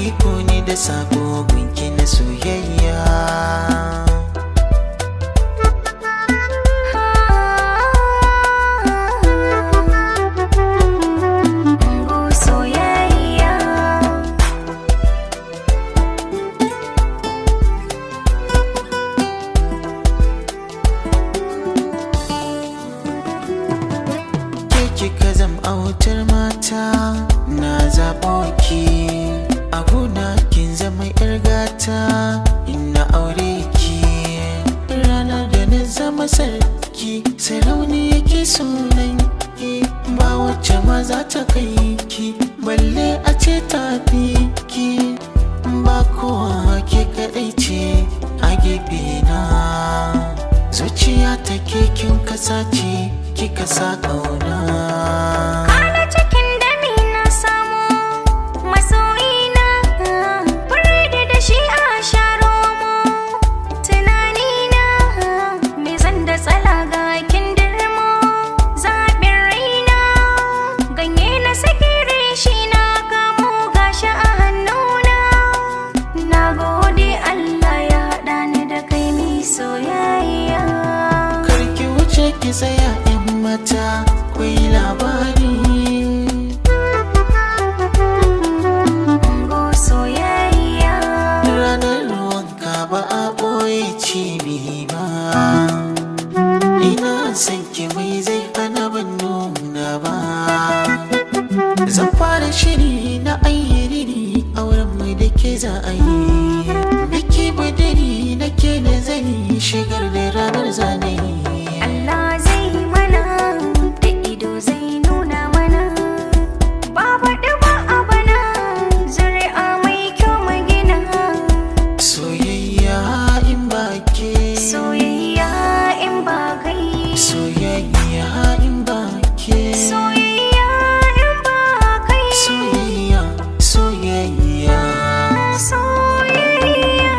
aiko ni da sako gunki na soyayya. Kika zam autar mata na zaɓo ki, a gona kin zama yar gata ina aure ki. Ranar da na zama sarki sarauni yake sunan ki, ba wacce ma za ta kai ki balle a ce ta fi ki. Ba kowa ke kaɗai ce a gefe na, zuciya take kin kasa ce kika sa ƙauna. Kana cikin dami na samu masoyina, biredi da shi a sharo mu. Tunanina me zan da tsala ga kindirmo, zaɓin raina ganye na sakire shi na kamo gashi a hannuna. Na gode Allah ya haɗa ni da kai mi soyayya. Karki wuce ki tsaya mata kwai labari, go soyayya. ranar wanka ba a ɓoye cibi ba. Ina son ki mai zai hana ban nuna ba. Zan fara shiri na ayyiri auren mai da ke za a yi. Biki budiri na ke da zani shigar da ranar zane. Allah zai mana da ido zai nuna mana, babu ɗiba a bana zuri'a mai kyau magina. Soyayya in ba ke, Soyayya in ba kai, soyayya in ba ke, soyayya in ba kai, soyayya, soyayya. soyayya.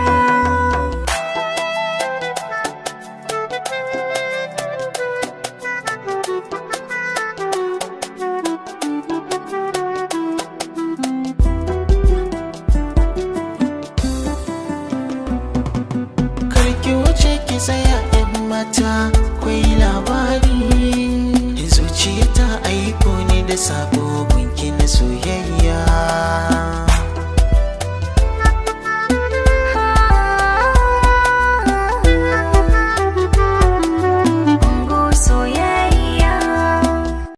Karki wuce ki tsaya yan mata kwai labari, zuciya ta aiko ni da sabo